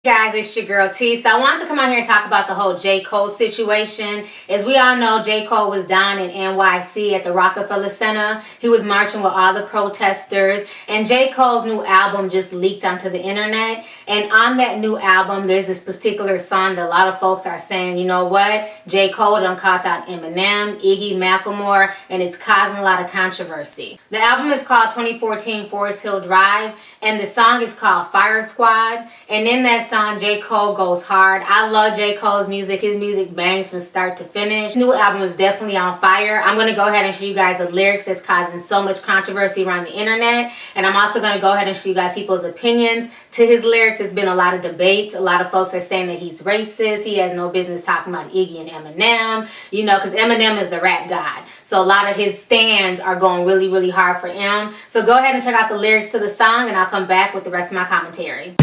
Guys, it's your girl T. So I wanted to come out here and talk about the whole J. Cole situation. As we all know, J. Cole was down in NYC at the Rockefeller Center. He was marching with all the protesters, and J. Cole's new album just leaked onto the internet. And on that new album, there's this particular song that a lot of folks are saying, you know what, J. Cole done caught out Eminem, Iggy, Macklemore, and it's causing a lot of controversy. The album is called 2014 Forrest Hills Drive, and the song is called Fire Squad. And in that song, J. Cole goes hard. I love J. Cole's music. His music bangs from start to finish. His new album is definitely on fire. I'm going to go ahead and show you guys the lyrics that's causing so much controversy around the internet. And I'm also going to go ahead and show you guys people's opinions to his lyrics. There's been a lot of debates. A lot of folks are saying that he's racist. He has no business talking about Iggy and Eminem, you know, because Eminem is the rap god. So a lot of his stands are going really, really hard for him. So go ahead and check out the lyrics to the song, and I'll come back with the rest of my commentary.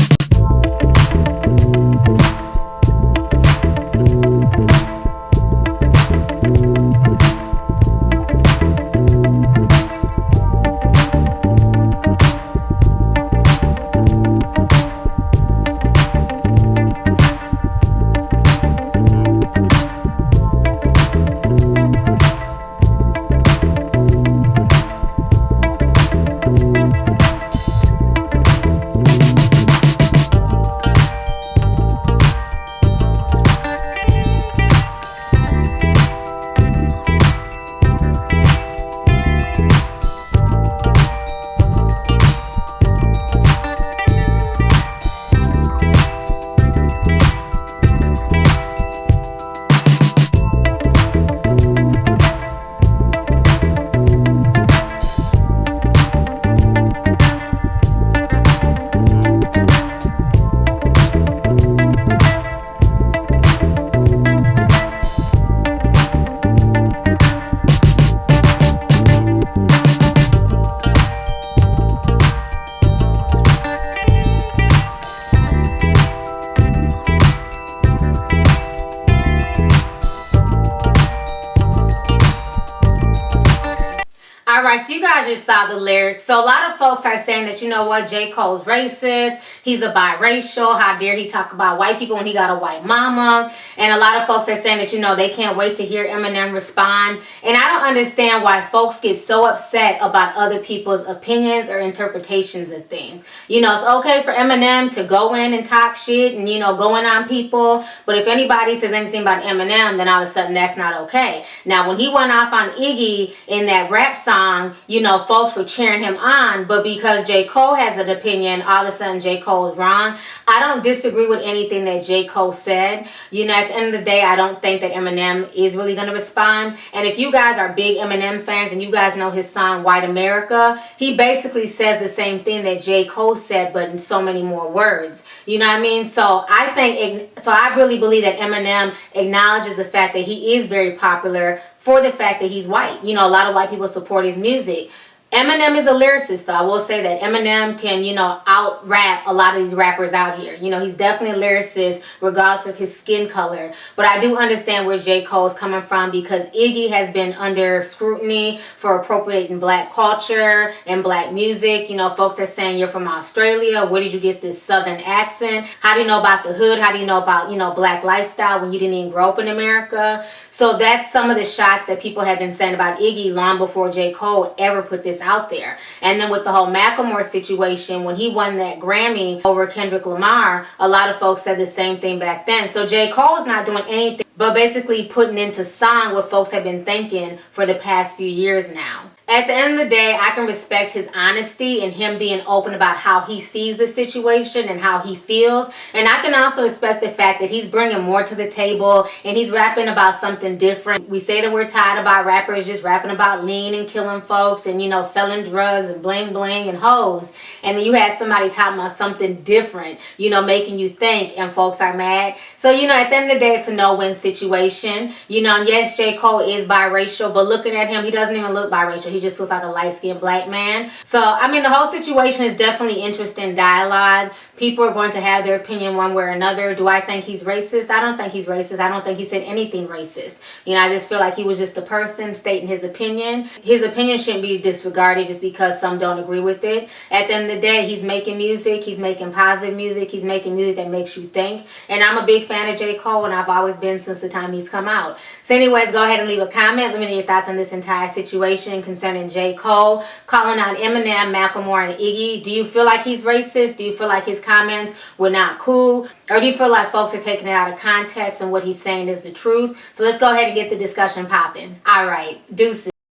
Alright, so you guys just saw the lyrics. So a lot of folks are saying that, you know what, J. Cole's racist, he's a biracial, how dare he talk about white people when he got a white mama. And a lot of folks are saying that, you know, they can't wait to hear Eminem respond. And I don't understand why folks get so upset about other people's opinions or interpretations of things. You know, it's okay for Eminem to go in and talk shit and, you know, going on people. But if anybody says anything about Eminem, then all of a sudden that's not okay. Now, when he went off on Iggy in that rap song, you know, folks were cheering him on, but because J. Cole has an opinion, all of a sudden J. Cole is wrong. I don't disagree with anything that J. Cole said. You know, at the end of the day, I don't think that Eminem is really going to respond. And if you guys are big Eminem fans and you guys know his song White America, he basically says the same thing that J. Cole said, but in so many more words. You know what I mean? So I really believe that Eminem acknowledges the fact that he is very popular for the fact that he's white. You know, a lot of white people support his music. Eminem is a lyricist, though. I will say that Eminem can, you know, out-rap a lot of these rappers out here. You know, he's definitely a lyricist regardless of his skin color. But I do understand where J. Cole is coming from, because Iggy has been under scrutiny for appropriating black culture and black music. You know, folks are saying, you're from Australia. Where did you get this southern accent? How do you know about the hood? How do you know about, you know, black lifestyle when you didn't even grow up in America? So that's some of the shots that people have been saying about Iggy long before J. Cole ever put this out there. And then with the whole Macklemore situation, when he won that Grammy over Kendrick Lamar, a lot of folks said the same thing back then. So J. Cole's not doing anything but basically putting into song what folks have been thinking for the past few years now. At the end of the day, I can respect his honesty and him being open about how he sees the situation and how he feels. And I can also respect the fact that he's bringing more to the table and he's rapping about something different. We say that we're tired about rappers just rapping about lean and killing folks and, you know, selling drugs and bling bling and hoes. And then you had somebody talking about something different, you know, making you think, and folks are mad. So, you know, at the end of the day, it's a no-win situation. You know, and yes, J. Cole is biracial, but looking at him, he doesn't even look biracial. He he just looks like a light-skinned black man. So, I mean, the whole situation is definitely interesting dialogue. People are going to have their opinion one way or another. Do I think he's racist? I don't think he's racist. I don't think he said anything racist. You know, I just feel like he was just a person stating his opinion. His opinion shouldn't be disregarded just because some don't agree with it. At the end of the day, he's making music. He's making positive music. He's making music that makes you think. And I'm a big fan of J. Cole, and I've always been since the time he's come out. So anyways, go ahead and leave a comment. Let me know your thoughts on this entire situation concerning J. Cole calling out Eminem, Macklemore, and Iggy. Do you feel like he's racist? Do you feel like his comments were not cool? Or do you feel like folks are taking it out of context and what he's saying is the truth? So let's go ahead and get the discussion popping. All right, deuces.